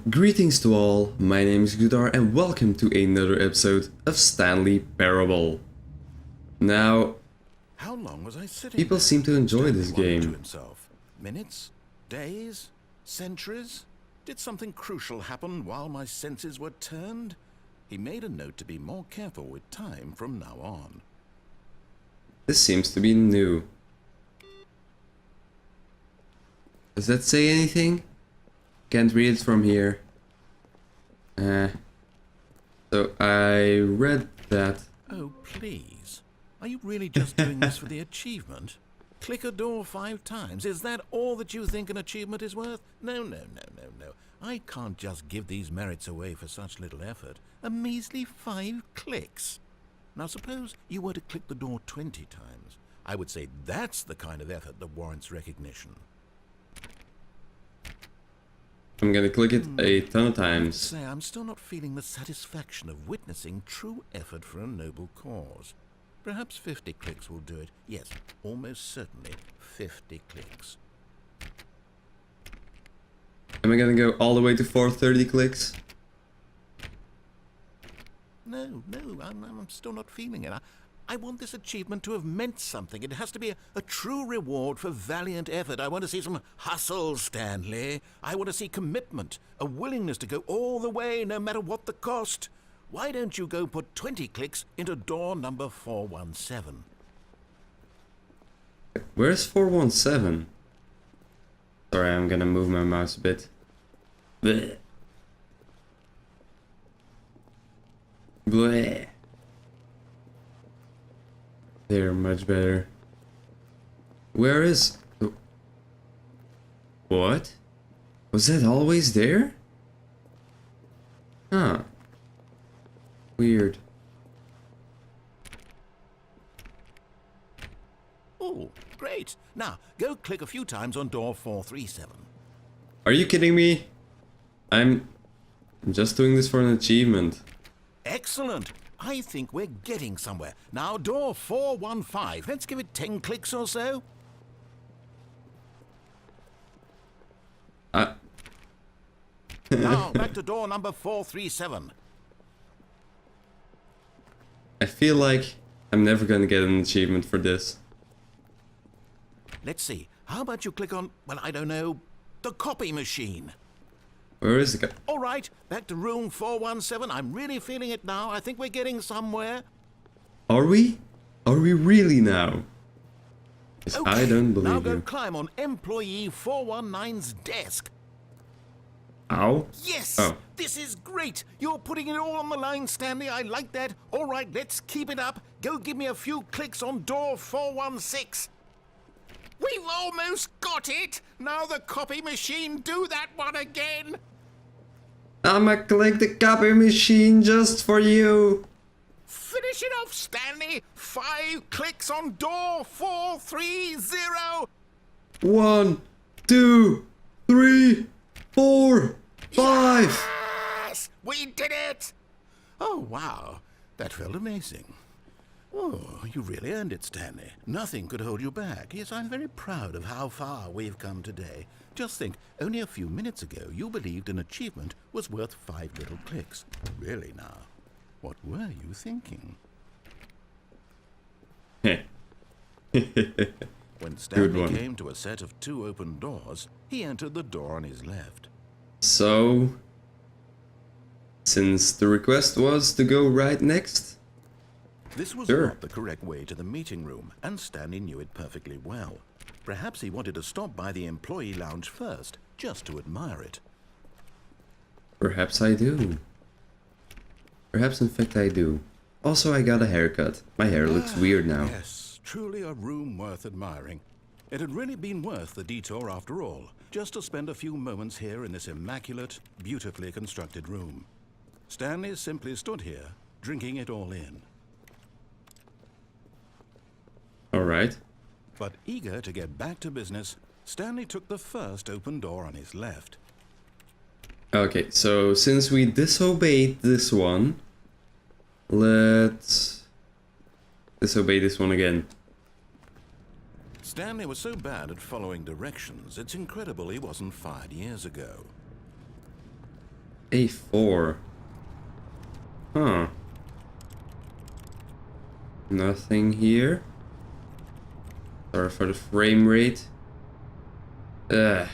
Greetings to all, my name is Grudar and welcome to another episode of Stanley Parable. Now, How long was I sitting people there? seem to enjoy Stanley this wondered to game. himself. Minutes? Days? Centuries? Did something crucial happen while my senses were turned? He made a note to be more careful with time from now on. This seems to be new. Does that say anything? Can't read it from here. So I read that. Oh, please. Are you really just doing this for the achievement? Click a door 5 times. Is that all that you think an achievement is worth? No. I can't just give these merits away for such little effort. A measly 5 clicks. Now suppose you were to click the door 20 times. I would say that's the kind of effort that warrants recognition. I'm gonna click it a ton of times. Say, I'm still not feeling the satisfaction of witnessing true effort for a noble cause. Perhaps 50 clicks will do it. Yes, almost certainly 50 clicks. Am I gonna go all the way to 430 clicks? No, I'm still not feeling it. I want this achievement to have meant something. It has to be a true reward for valiant effort. I want to see some hustle, Stanley. I want to see commitment, a willingness to go all the way, no matter what the cost. Why don't you go put 20 clicks into door number 417? Where's 417? Sorry, I'm gonna move my mouse a bit. Bleh. Bleh. They're much better. Where is... What? Was that always there? Huh. Weird. Oh, great. Now, go click a few times on door 437. Are you kidding me? I'm just doing this for an achievement. Excellent. I think we're getting somewhere. Now, door 415. Let's give it 10 clicks or so. Now, back to door number 437. I feel like I'm never gonna get an achievement for this. Let's see. How about you click on, well, I don't know, the copy machine? Where is the guy? All right, back to room 417. I'm really feeling it now. I think we're getting somewhere. Are we? Are we really now? 'Cause Okay, I don't now believe go you. climb on employee 419's desk. Ow. Yes! Oh. This is great! You're putting it all on the line, Stanley. I like that. All right, let's keep it up. Go give me a few clicks on door 416. We've almost got it! Now the copy machine, do that one again! I'ma click the copy machine just for you. Finish it off, Stanley! 5 clicks on door 430! 1, 2, 3, 4, 5. Yes! We did it! Oh, wow. That felt amazing. Oh, you really earned it, Stanley. Nothing could hold you back. Yes, I'm very proud of how far we've come today. Just think, only a few minutes ago you believed an achievement was worth 5 little clicks. Really now, what were you thinking? When Stanley came to a set of 2 open doors, he entered the door on his left. So, since the request was to go right next, This was sure. not the correct way to the meeting room, and Stanley knew it perfectly well. Perhaps he wanted to stop by the employee lounge first, just to admire it. Perhaps I do. Perhaps in fact I do. Also, I got a haircut. My hair looks weird now. Yes, truly a room worth admiring. It had really been worth the detour after all, just to spend a few moments here in this immaculate, beautifully constructed room. Stanley simply stood here, drinking it all in. Alright. But eager to get back to business, Stanley took the first open door on his left. Okay, so since we disobeyed this one, let's disobey this one again. Stanley was so bad at following directions, it's incredible he wasn't fired years ago. A4. Huh. Nothing here. Sorry for the frame rate. Ugh.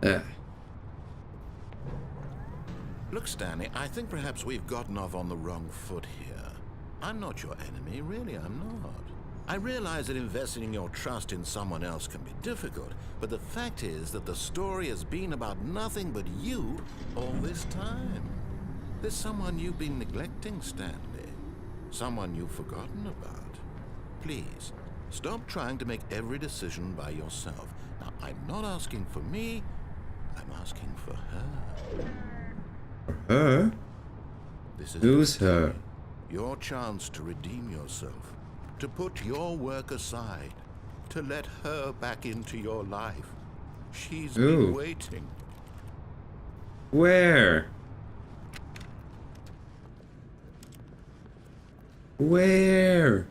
Ugh. Look, Stanley, I think perhaps we've gotten off on the wrong foot here. I'm not your enemy, really, I'm not. I realize that investing your trust in someone else can be difficult, but the fact is that the story has been about nothing but you all this time. There's someone you've been neglecting, Stanley. Someone you've forgotten about. Please, stop trying to make every decision by yourself. Now, I'm not asking for me, I'm asking for her. Her? This is Who's her? your chance to redeem yourself, to put your work aside, to let her back into your life. She's been waiting. Where? Where?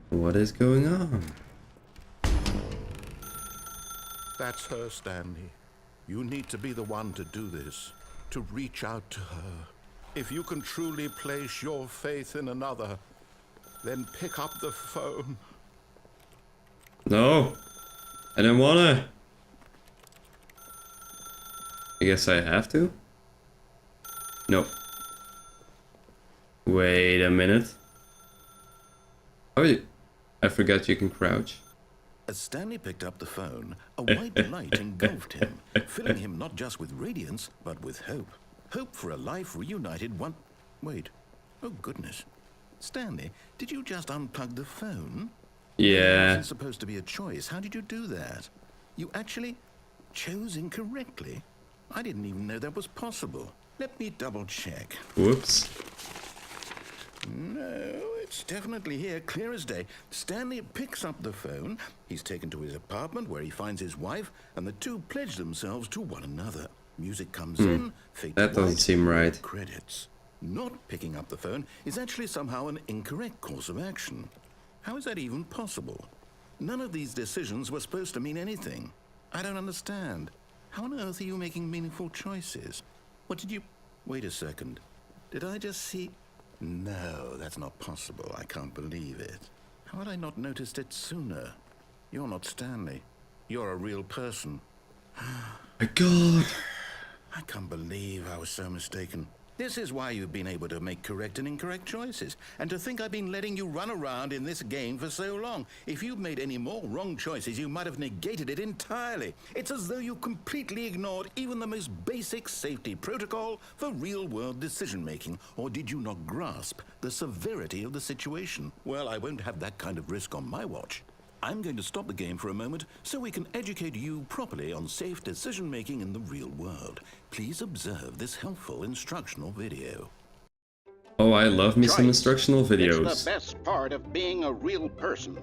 What is going on? That's her, Stanley. You need to be the one to do this, to reach out to her. If you can truly place your faith in another, then pick up the phone. No, I don't wanna. I guess I have to? Nope. Wait a minute. Oh, I forgot you can crouch. As Stanley picked up the phone, a white light engulfed him, filling him not just with radiance, but with hope. Hope for a life reunited one... Wait. Oh, goodness. Stanley, did you just unplug the phone? It Yeah. wasn't supposed to be a choice. How did you do that? You actually chose incorrectly? I didn't even know that was possible. Let me double check. Whoops. No, it's definitely here, clear as day. Stanley picks up the phone. He's taken to his apartment where he finds his wife, and the two pledge themselves to one another. Music comes in, fades That doesn't white, seem right. credits. Not picking up the phone is actually somehow an incorrect course of action. How is that even possible? None of these decisions were supposed to mean anything. I don't understand. How on earth are you making meaningful choices? What did you... Wait a second. Did I just see... No, that's not possible. I can't believe it. How had I not noticed it sooner? You're not Stanley. You're a real person. My God. I can't believe I was so mistaken. This is why you've been able to make correct and incorrect choices. And to think I've been letting you run around in this game for so long. If you'd made any more wrong choices, you might have negated it entirely. It's as though you completely ignored even the most basic safety protocol for real-world decision-making. Or did you not grasp the severity of the situation? Well, I won't have that kind of risk on my watch. I'm going to stop the game for a moment so we can educate you properly on safe decision-making in the real world. Please observe this helpful instructional video. Oh, I love me some Choice. instructional videos. It's the best part of being a real person,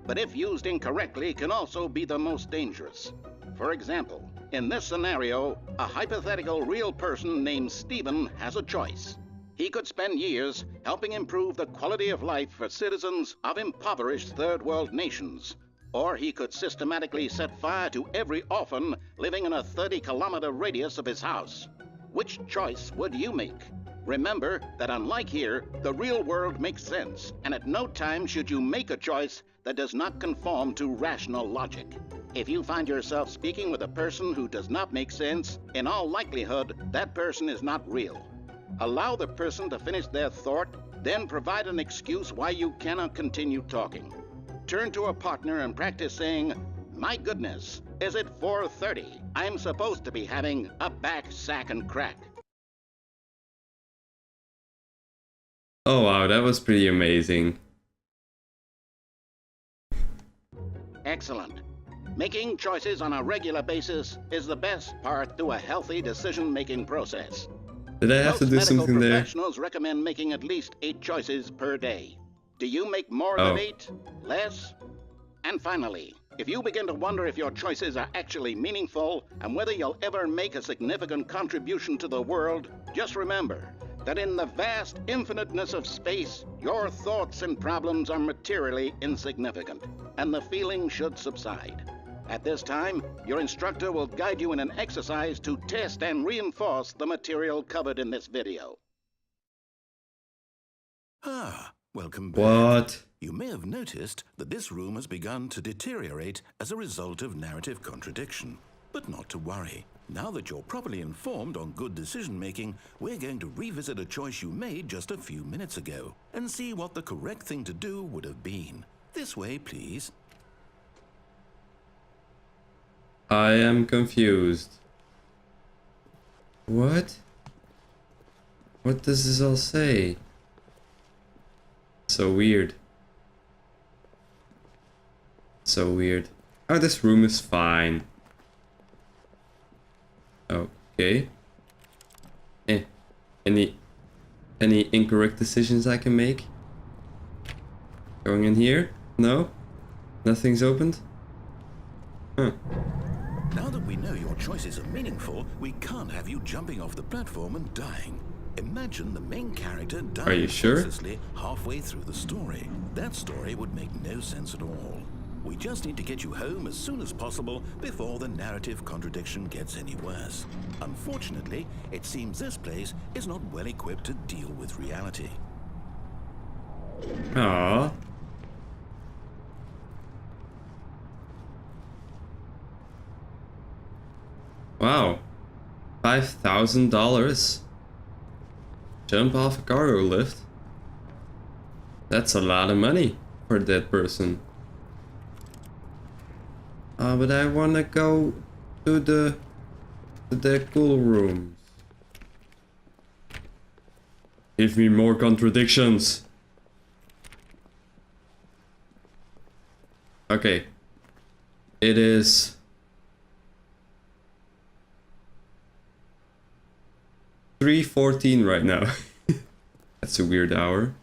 but if used incorrectly can also be the most dangerous. For example, in this scenario, a hypothetical real person named Stephen has a choice. He could spend years helping improve the quality of life for citizens of impoverished third world nations. Or he could systematically set fire to every orphan living in a 30-kilometer radius of his house. Which choice would you make? Remember that unlike here, the real world makes sense, and at no time should you make a choice that does not conform to rational logic. If you find yourself speaking with a person who does not make sense, in all likelihood, that person is not real. Allow the person to finish their thought, then provide an excuse why you cannot continue talking. Turn to a partner and practice saying, "My goodness, is it 4:30? I'm supposed to be having a back, sack, and crack." Oh wow, that was pretty amazing. Excellent. Making choices on a regular basis is the best part to a healthy decision-making process. Did I have to Most do medical something there? professionals recommend making at least 8 choices per day. Do you make more Oh. than 8? Less? And finally, if you begin to wonder if your choices are actually meaningful and whether you'll ever make a significant contribution to the world, just remember that in the vast infiniteness of space, your thoughts and problems are materially insignificant, and the feeling should subside. At this time, your instructor will guide you in an exercise to test and reinforce the material covered in this video. Ah, welcome back. What? You may have noticed that this room has begun to deteriorate as a result of narrative contradiction. But not to worry. Now that you're properly informed on good decision-making, we're going to revisit a choice you made just a few minutes ago and see what the correct thing to do would have been. This way, please. I am confused. What? What does this all say? So weird. So weird. Oh, this room is fine. Okay. Any incorrect decisions I can make? Going in here? No? Nothing's opened? Huh. Now that we know your choices are meaningful, we can't have you jumping off the platform and dying. Imagine the main character dying Are you sure? senselessly halfway through the story. That story would make no sense at all. We just need to get you home as soon as possible before the narrative contradiction gets any worse. Unfortunately, it seems this place is not well equipped to deal with reality. Aww. Wow. $5,000. Jump off a cargo lift. That's a lot of money for a dead person. But I wanna go to the cool rooms. Give me more contradictions. Okay. It is 3:14 right now. That's a weird hour.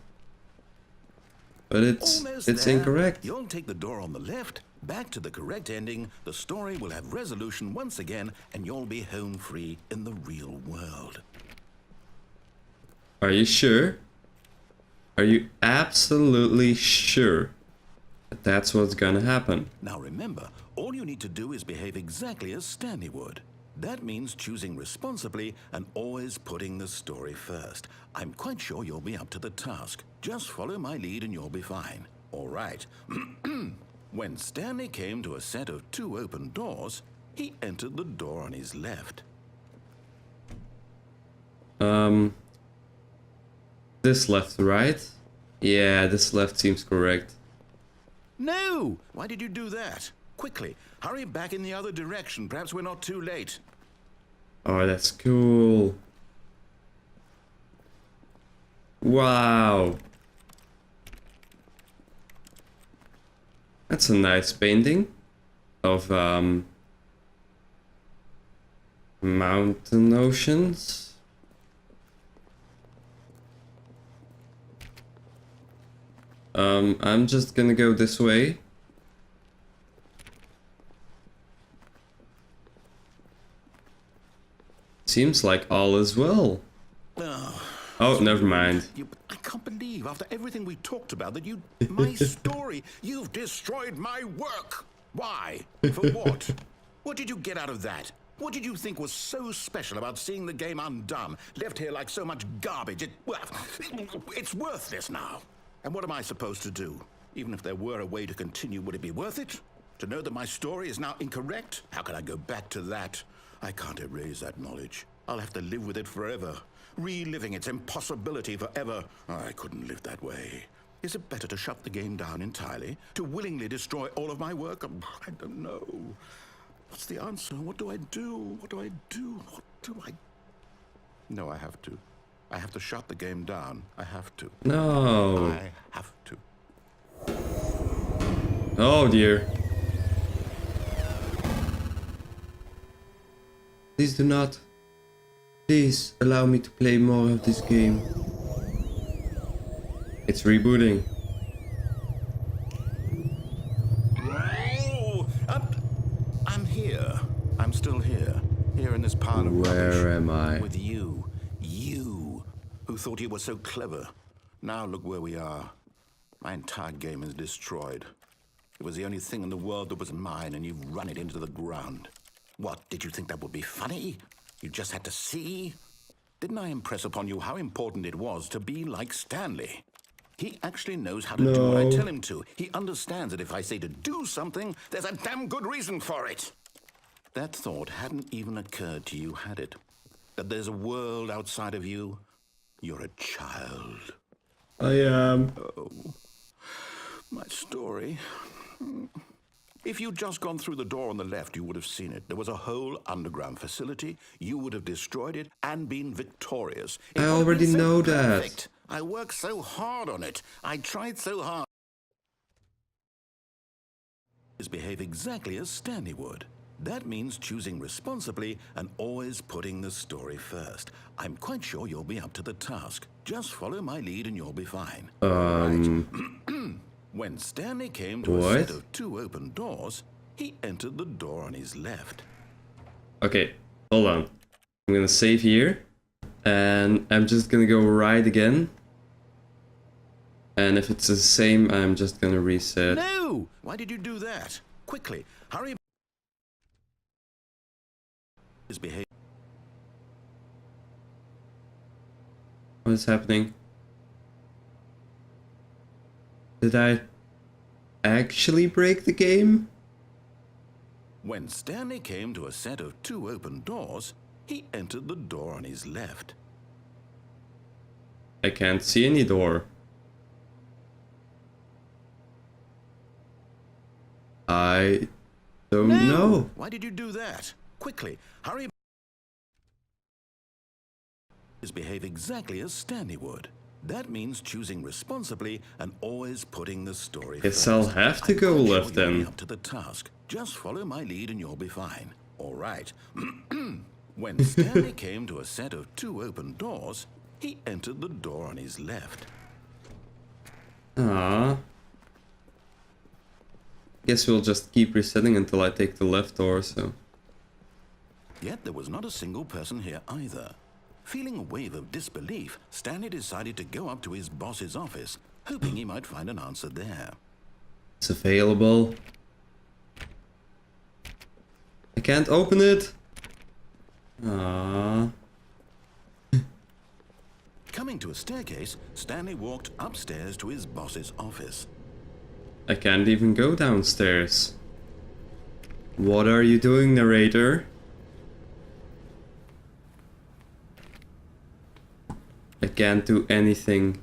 But Almost it's there. incorrect. You'll take the door on the left, back to the correct ending, the story will have resolution once again, and you'll be home free in the real world. Are you sure? Are you absolutely sure that that's what's gonna happen? Now remember, all you need to do is behave exactly as Stanley would. That means choosing responsibly and always putting the story first. I'm quite sure you'll be up to the task. Just follow my lead and you'll be fine. All right. When Stanley came to a set of 2 open doors, he entered the door on his left. This left, right? Yeah, this left seems correct. No! Why did you do that? Quickly, hurry back in the other direction. Perhaps we're not too late. Oh, that's cool. Wow. That's a nice painting of mountain oceans. I'm just gonna go this way. Seems like all is well. Oh, never mind. I can't believe, after everything we talked about, that my story, you've destroyed my work. Why? For what? What did you get out of that? What did you think was so special about seeing the game undone, left here like so much garbage? It's worthless now. And what am I supposed to do? Even if there were a way to continue, would it be worth it? To know that my story is now incorrect? How can I go back to that? I can't erase that knowledge. I'll have to live with it forever, reliving its impossibility forever. I couldn't live that way. Is it better to shut the game down entirely? To willingly destroy all of my work? I don't know. What's the answer? What do I do? What do I do? What do I... No, I have to. I have to shut the game down. I have to. No. I have to. Oh dear. Please do not. Please allow me to play more of this game. It's rebooting. Oh, I'm here. I'm still here. Here in this pile of rubbish. Where am I? With you. You, who thought you were so clever. Now look where we are. My entire game is destroyed. It was the only thing in the world that was mine, and you've run it into the ground. What, did you think that would be funny? You just had to see? Didn't I impress upon you how important it was to be like Stanley? He actually knows how to do what I tell him to. He understands that if I say to do something, there's a damn good reason for it. That thought hadn't even occurred to you, had it? That there's a world outside of you? You're a child. I am. Oh, my story. If you'd just gone through the door on the left, you would have seen it. There was a whole underground facility. You would have destroyed it and been victorious. I already know that. I worked so hard on it. I tried so hard. Behave exactly as Stanley would. That means choosing responsibly and always putting the story first. I'm quite sure you'll be up to the task. Just follow my lead and you'll be fine. Right. When Stanley came to a set of 2 open doors, he entered the door on his left. Okay, hold on. I'm gonna save here. And I'm just gonna go right again. And if it's the same, I'm just gonna reset. No! Why did you do that? Quickly, hurry. His behavior. What is happening? Did I actually break the game? When Stanley came to a set of 2 open doors, he entered the door on his left. I can't see any door. I don't know. Why did you do that? Quickly, hurry. Behave exactly as Stanley would. That means choosing responsibly and always putting the story first. Guess I'll have to go left then. Up to the task. Just follow my lead and you'll be fine. All right. When Stanley came to a set of 2 open doors, he entered the door on his left. Ah. Guess we'll just keep resetting until I take the left door, so. Yet there was not a single person here either. Feeling a wave of disbelief, Stanley decided to go up to his boss's office, hoping he might find an answer there. It's available. I can't open it. Ah. Coming to a staircase, Stanley walked upstairs to his boss's office. I can't even go downstairs. What are you doing, narrator? I can't do anything.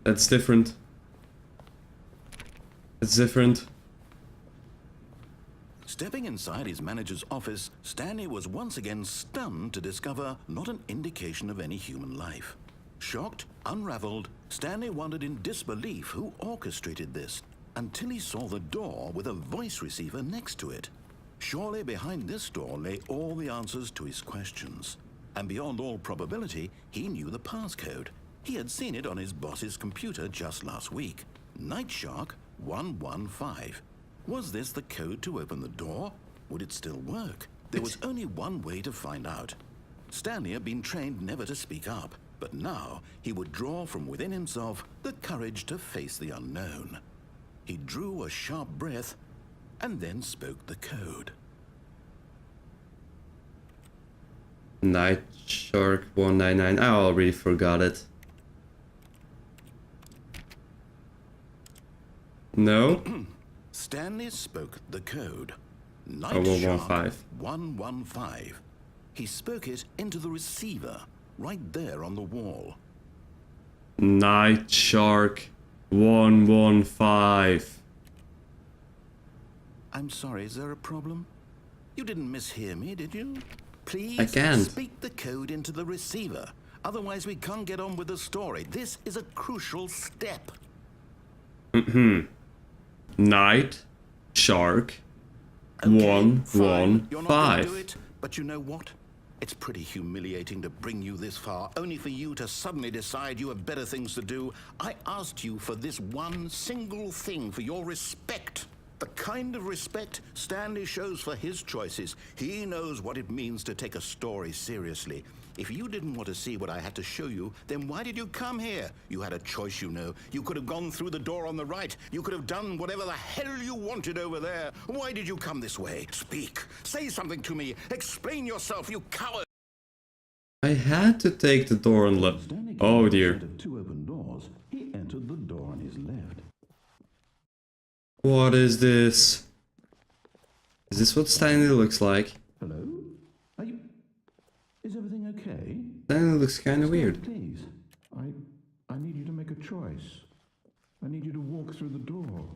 That's different. It's different. Stepping inside his manager's office, Stanley was once again stunned to discover not an indication of any human life. Shocked, unraveled, Stanley wondered in disbelief who orchestrated this, until he saw the door with a voice receiver next to it. Surely behind this door lay all the answers to his questions. And beyond all probability, he knew the passcode. He had seen it on his boss's computer just last week. Nightshark 115. Was this the code to open the door? Would it still work? There was only one way to find out. Stanley had been trained never to speak up, but now he would draw from within himself the courage to face the unknown. He drew a sharp breath and then spoke the code. Nightshark 199. I already forgot it. No? Stanley spoke the code. 115. 115. He spoke it into the receiver, right there on the wall. Nightshark 115. I'm sorry, is there a problem? You didn't mishear me, did you? Please I can't. speak the code into the receiver. Otherwise, we can't get on with the story. This is a crucial step. Night Shark Okay, 115. You're not going to do it, but you know what? It's pretty humiliating to bring you this far, only for you to suddenly decide you have better things to do. I asked you for this one single thing, for your respect. The kind of respect Stanley shows for his choices. He knows what it means to take a story seriously. If you didn't want to see what I had to show you, then why did you come here? You had a choice, you know. You could have gone through the door on the right. You could have done whatever the hell you wanted over there. Why did you come this way? Speak. Say something to me. Explain yourself, you coward. I had to take the door on left. Oh dear. Instead of 2 open doors, he entered the door on his left. What is this? Is this what Stanley looks like? Hello? Are you... Is everything okay? Stanley looks kind of weird. Please. I need you to make a choice. I need you to walk through the door.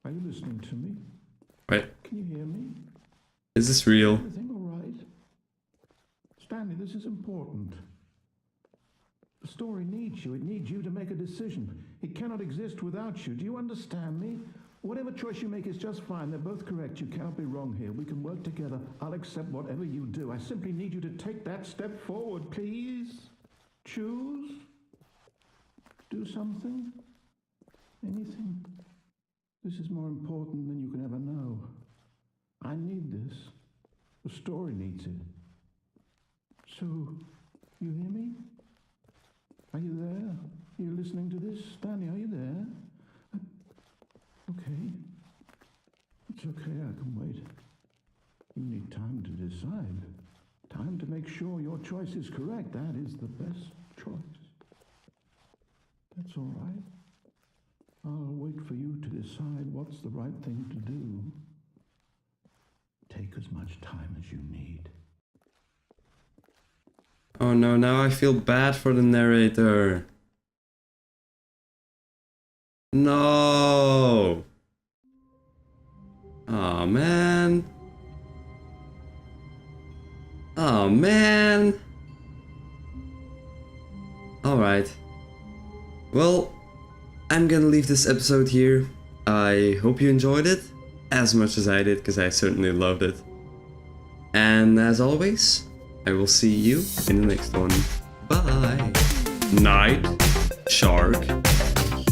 Are you listening to me? Wait, Can you hear me? is this real? Everything all right? Stanley, this is important. The story needs you. It needs you to make a decision. It cannot exist without you. Do you understand me? Whatever choice you make is just fine. They're both correct. You cannot be wrong here. We can work together. I'll accept whatever you do. I simply need you to take that step forward, please. Choose. Do something. Anything. This is more important than you can ever know. I need this. The story needs it. So, you hear me? Are you there? Are you listening to this? Stanley, are you there? Okay. It's okay, I can wait. You need time to decide. Time to make sure your choice is correct. That is the best choice. That's all right. I'll wait for you to decide what's the right thing to do. Take as much time as you need. Oh no, now I feel bad for the narrator. No. Oh man. Oh man. Alright. Well, I'm gonna leave this episode here. I hope you enjoyed it as much as I did, because I certainly loved it. And as always, I will see you in the next one. Bye. Night Shark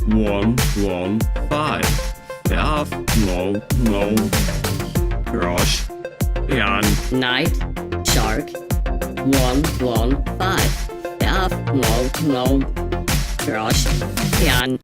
115. Ja, no. Crush. Jan. Night Shark 115. Ja, no. Crush. Jan.